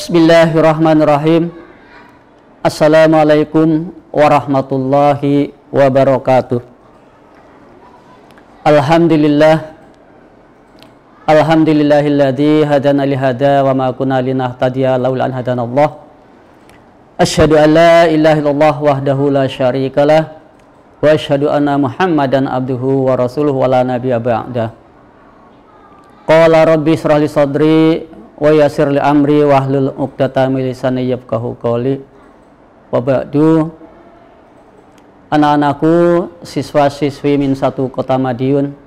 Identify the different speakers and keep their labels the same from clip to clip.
Speaker 1: Bismillahirrahmanirrahim. Assalamualaikum warahmatullahi wabarakatuh. Alhamdulillahilladzi hadana lihada wa ma kunna linahtadiya laula an hadanallah. Asyhadu an la ilaha illallah wahdahu la syarikalah wa asyhadu anna Muhammadan abduhu wa rasuluhu wa la nabiyya ba'dah. Qala rabbi shrah li sadri wa yassir li amri wahlul 'uqdatam min lisani yafqahu qawli. Wa ba'du. Anak-anakku, siswa-siswi min satu Kota Madiun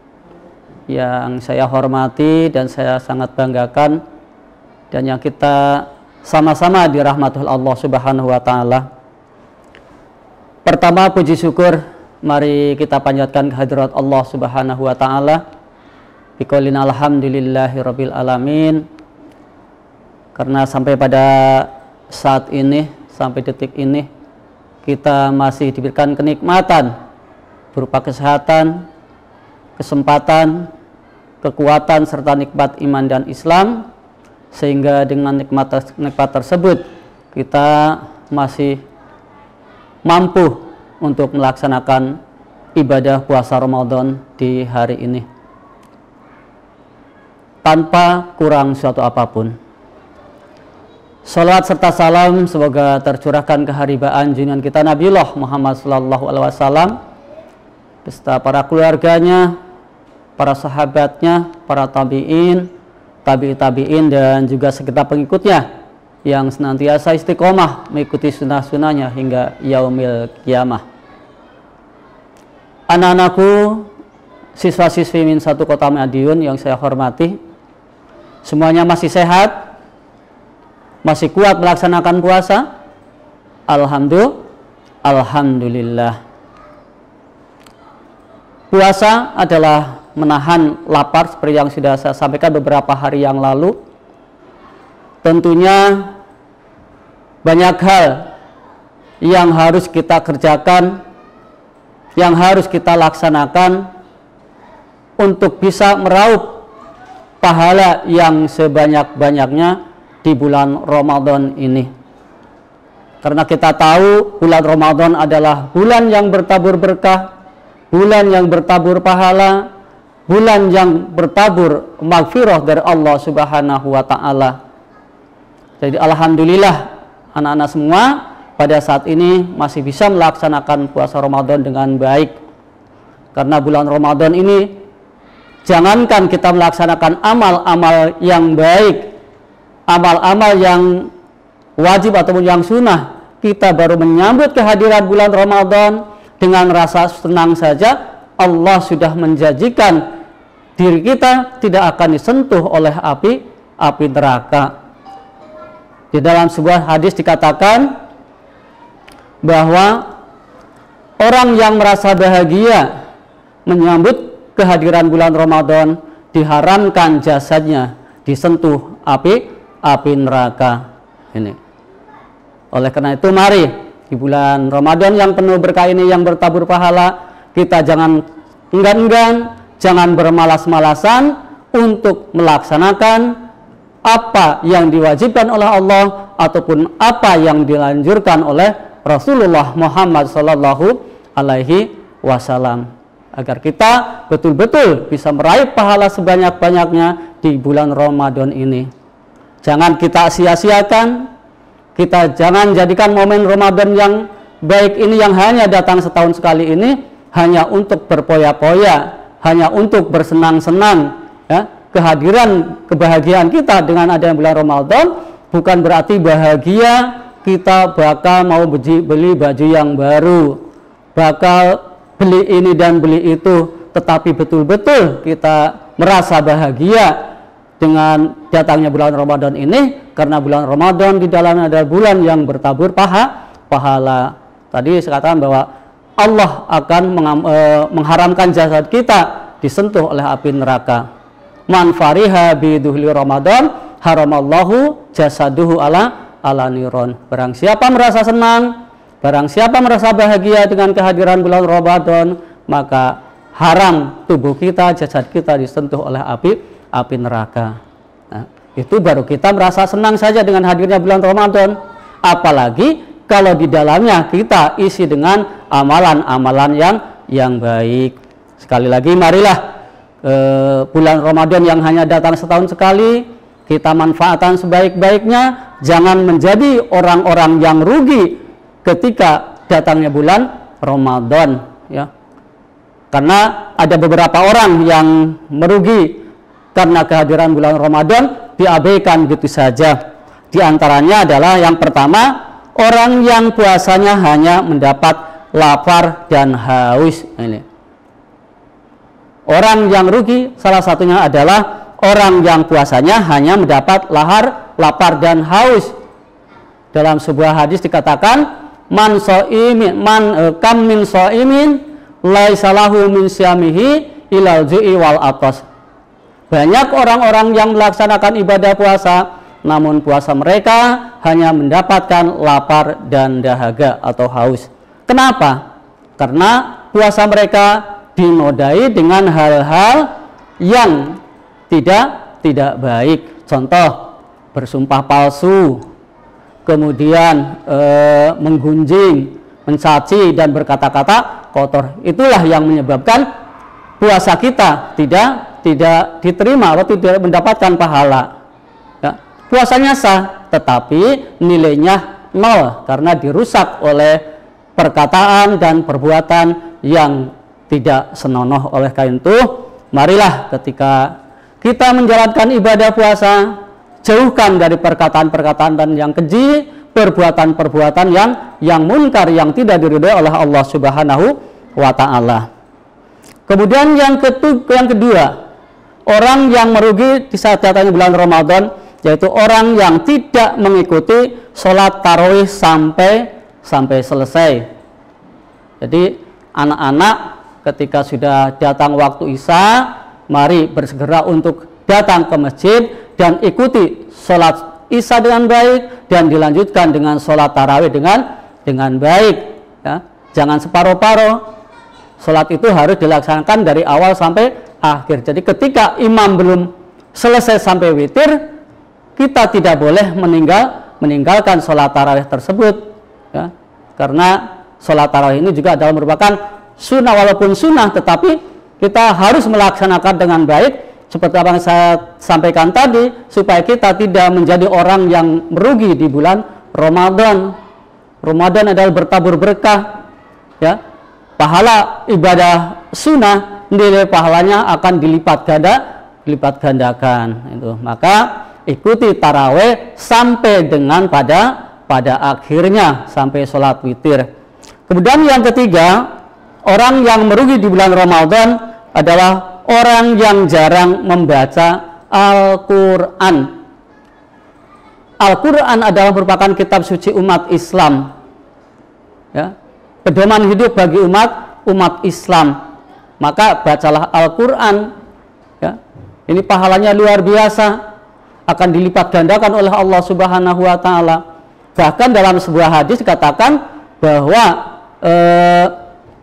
Speaker 1: yang saya hormati dan saya sangat banggakan, dan yang kita sama-sama dirahmati Allah Subhanahu wa taala. Pertama, puji syukur mari kita panjatkan kehadirat Allah Subhanahu wa taala. Biqaulin alhamdulillahirabbil alamin. Karena sampai pada saat ini, sampai detik ini, kita masih diberikan kenikmatan berupa kesehatan, kesempatan, kekuatan, serta nikmat iman dan Islam, sehingga dengan nikmat tersebut kita masih mampu untuk melaksanakan ibadah puasa Ramadan di hari ini tanpa kurang suatu apapun. Salawat serta salam semoga tercurahkan keharibaan junjungan kita Nabiullah Muhammad SAW beserta para keluarganya, para sahabatnya, para tabi'in, tabi'in dan juga segenap pengikutnya yang senantiasa istiqomah mengikuti sunnah-sunnahnya hingga yaumil kiamah. Anak-anakku, siswa-siswi min satu Kota Madiun yang saya hormati, semuanya masih sehat, masih kuat melaksanakan puasa? Alhamdulillah. Puasa adalah menahan lapar seperti yang sudah saya sampaikan beberapa hari yang lalu. Tentunya banyak hal yang harus kita kerjakan, yang harus kita laksanakan untuk bisa meraup pahala yang sebanyak-banyaknya di bulan Ramadan ini. Karena kita tahu bulan Ramadan adalah bulan yang bertabur berkah, bulan yang bertabur pahala, bulan yang bertabur maghfirah dari Allah Subhanahu wa taala. Jadi alhamdulillah anak-anak semua pada saat ini masih bisa melaksanakan puasa Ramadan dengan baik. Karena bulan Ramadan ini jangankan kita melaksanakan amal-amal yang baik, amal-amal yang wajib ataupun yang sunnah, kita baru menyambut kehadiran bulan Ramadan dengan rasa senang saja, Allah sudah menjanjikan diri kita tidak akan disentuh oleh api neraka. Di dalam sebuah hadis dikatakan bahwa orang yang merasa bahagia menyambut kehadiran bulan Ramadan diharamkan jasadnya disentuh api neraka ini. Oleh karena itu mari di bulan Ramadan yang penuh berkah ini, yang bertabur pahala, kita jangan enggan-enggan, jangan bermalas-malasan untuk melaksanakan apa yang diwajibkan oleh Allah ataupun apa yang dilanjurkan oleh Rasulullah Muhammad SAW, agar kita betul-betul bisa meraih pahala sebanyak-banyaknya di bulan Ramadan ini. Jangan kita sia-siakan, kita jangan jadikan momen Ramadan yang baik ini yang hanya datang setahun sekali ini hanya untuk berpoya-poya, hanya untuk bersenang-senang, ya. Kebahagiaan kita dengan adanya bulan Ramadan bukan berarti bahagia kita bakal mau beli baju yang baru, bakal beli ini dan beli itu, tetapi betul-betul kita merasa bahagia dengan datangnya bulan Ramadan ini, karena bulan Ramadan di dalamnya adalah bulan yang bertabur pahala. Tadi saya katakan bahwa Allah akan mengharamkan jasad kita disentuh oleh api neraka. Man fariha biduhli Ramadan haramallahu jasaduhu ala niron. Barang siapa merasa senang, barang siapa merasa bahagia dengan kehadiran bulan Ramadan, maka haram tubuh kita, jasad kita disentuh oleh api neraka. Nah, itu baru kita merasa senang saja dengan hadirnya bulan Ramadan. Apalagi kalau di dalamnya kita isi dengan amalan-amalan yang baik. Sekali lagi, marilah bulan Ramadan yang hanya datang setahun sekali, kita manfaatkan sebaik-baiknya. Jangan menjadi orang-orang yang rugi ketika datangnya bulan Ramadan, ya. Karena ada beberapa orang yang merugi karena kehadiran bulan Ramadan, diabaikan gitu saja. Di antaranya adalah yang pertama, orang yang puasanya hanya mendapat lapar dan haus. Ini orang yang rugi salah satunya adalah orang yang puasanya hanya mendapat lapar dan haus. Dalam sebuah hadis dikatakan, kam min shaimin laisa lahu min syamihi ilal ju'i wal atas. Banyak orang-orang yang melaksanakan ibadah puasa, namun puasa mereka hanya mendapatkan lapar dan dahaga atau haus. Kenapa? Karena puasa mereka dinodai dengan hal-hal yang tidak baik. Contoh, bersumpah palsu, kemudian menggunjing, mencaci, dan berkata-kata kotor. Itulah yang menyebabkan puasa kita tidak diterima atau tidak mendapatkan pahala. Ya, puasanya sah, tetapi nilainya nol karena dirusak oleh perkataan dan perbuatan yang tidak senonoh. Oleh karena itu, marilah ketika kita menjalankan ibadah puasa, jauhkan dari perkataan-perkataan dan yang keji, perbuatan-perbuatan yang munkar, yang tidak diridhoi oleh Allah Subhanahu wa Ta'ala. Kemudian yang kedua, orang yang merugi di saat datangnya bulan Ramadan, yaitu orang yang tidak mengikuti sholat tarawih sampai selesai. Jadi anak-anak ketika sudah datang waktu Isya, mari bersegera untuk datang ke masjid dan ikuti sholat Isya dengan baik dan dilanjutkan dengan sholat tarawih dengan baik, ya. Jangan separuh-paruh. Sholat itu harus dilaksanakan dari awal sampai akhir. Jadi ketika imam belum selesai sampai witir, kita tidak boleh meninggalkan sholat tarawih tersebut, ya. Karena sholat tarawih ini juga adalah merupakan sunnah, walaupun sunnah tetapi kita harus melaksanakan dengan baik seperti apa yang saya sampaikan tadi, supaya kita tidak menjadi orang yang merugi di bulan Ramadan. Ramadan adalah bertabur berkah, ya. Pahala ibadah sunnah, nilai pahalanya akan dilipat gandakan. Itu. Maka ikuti taraweh sampai dengan pada akhirnya, sampai sholat witir. Kemudian yang ketiga, orang yang merugi di bulan Ramadan adalah orang yang jarang membaca Al-Quran. Al-Quran adalah merupakan kitab suci umat Islam, ya, pedoman hidup bagi umat Islam. Maka bacalah Al-Quran, ya. Ini pahalanya luar biasa, akan dilipat gandakan oleh Allah Subhanahu wa Ta'ala. Bahkan dalam sebuah hadis dikatakan bahwa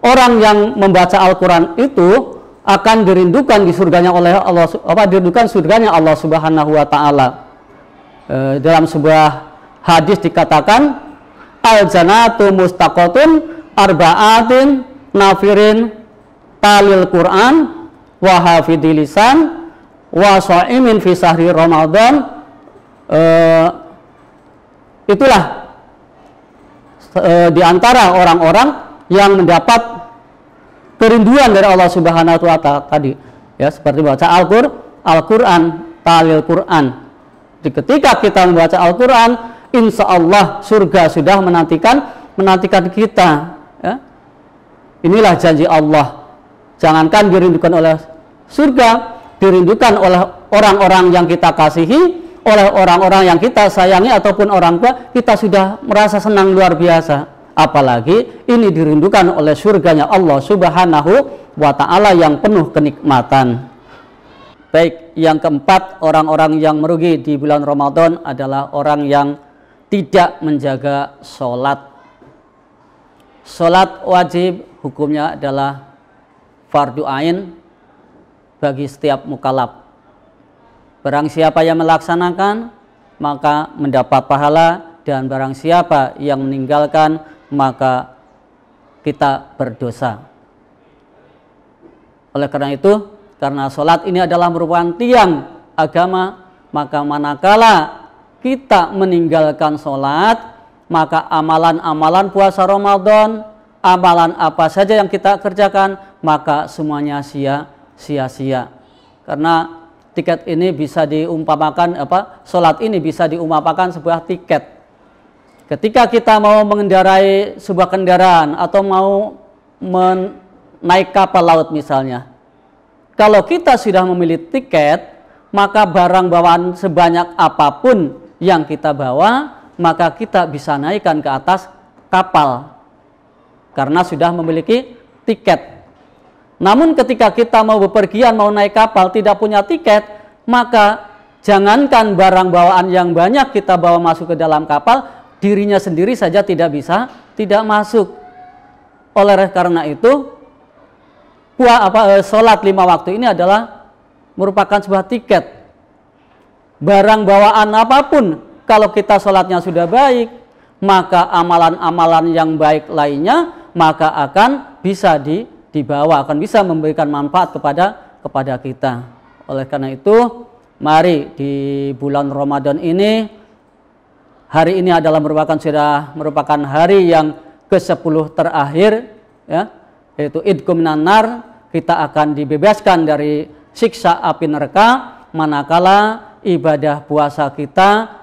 Speaker 1: orang yang membaca Al-Quran itu akan dirindukan di surganya oleh Allah, dirindukan surganya Allah Subhanahu wa Ta'ala. Dalam sebuah hadis dikatakan, al-janatu mustaqotun arba'atin nafirin talil Quran wa hafidil lisan wa sha'imin fi sahri Ramadan. Itulah di antara orang-orang yang mendapat kerinduan dari Allah Subhanahu wa Ta'ala tadi, ya, seperti baca Al-Quran, talil Quran. Jadi ketika kita membaca Al-Quran, insya Allah surga sudah menantikan kita, ya. Inilah janji Allah. Jangankan dirindukan oleh surga, dirindukan oleh orang-orang yang kita kasihi, oleh orang-orang yang kita sayangi ataupun orang tua, kita sudah merasa senang luar biasa. Apalagi ini dirindukan oleh surganya Allah Subhanahu wa Ta'ala yang penuh kenikmatan. Baik, yang keempat, orang-orang yang merugi di bulan Ramadan adalah orang yang tidak menjaga sholat. Sholat wajib hukumnya adalah fardu ain bagi setiap mukallaf. Barang siapa yang melaksanakan maka mendapat pahala, dan barang siapa yang meninggalkan maka kita berdosa. Oleh karena itu, karena sholat ini adalah merupakan tiang agama, maka manakala kita meninggalkan sholat, maka amalan-amalan puasa Ramadan, amalan apa saja yang kita kerjakan, maka semuanya sia-sia. Karena tiket ini bisa diumpamakan, sholat ini bisa diumpamakan sebuah tiket. Ketika kita mau mengendarai sebuah kendaraan atau mau naik kapal laut misalnya, kalau kita sudah memilih tiket, maka barang bawaan sebanyak apapun yang kita bawa, maka kita bisa naikkan ke atas kapal karena sudah memiliki tiket. Namun ketika kita mau bepergian, mau naik kapal, tidak punya tiket, maka jangankan barang bawaan yang banyak kita bawa masuk ke dalam kapal, dirinya sendiri saja tidak masuk. Oleh karena itu, sholat 5 waktu ini adalah merupakan sebuah tiket. Barang bawaan apapun, kalau kita sholatnya sudah baik, maka amalan-amalan yang baik lainnya maka akan bisa dibawa, akan bisa memberikan manfaat kepada kita. Oleh karena itu, mari di bulan Ramadan ini, hari ini adalah merupakan hari yang ke-10 terakhir, ya, yaitu Idku minan nar. Kita akan dibebaskan dari siksa api neraka manakala ibadah puasa kita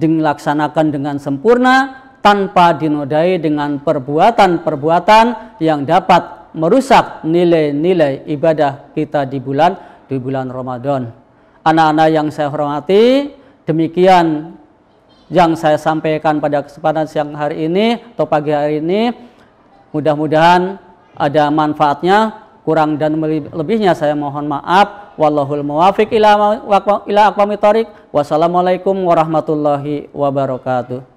Speaker 1: dilaksanakan dengan sempurna, tanpa dinodai dengan perbuatan-perbuatan yang dapat merusak nilai-nilai ibadah kita di bulan Ramadan. Anak-anak yang saya hormati, demikian yang saya sampaikan pada kesempatan siang hari ini atau pagi hari ini. Mudah-mudahan ada manfaatnya. Kurang dan lebihnya saya mohon maaf. Wallahul muwafiq ila aqwamit thoriq. Wassalamualaikum warahmatullahi wabarakatuh.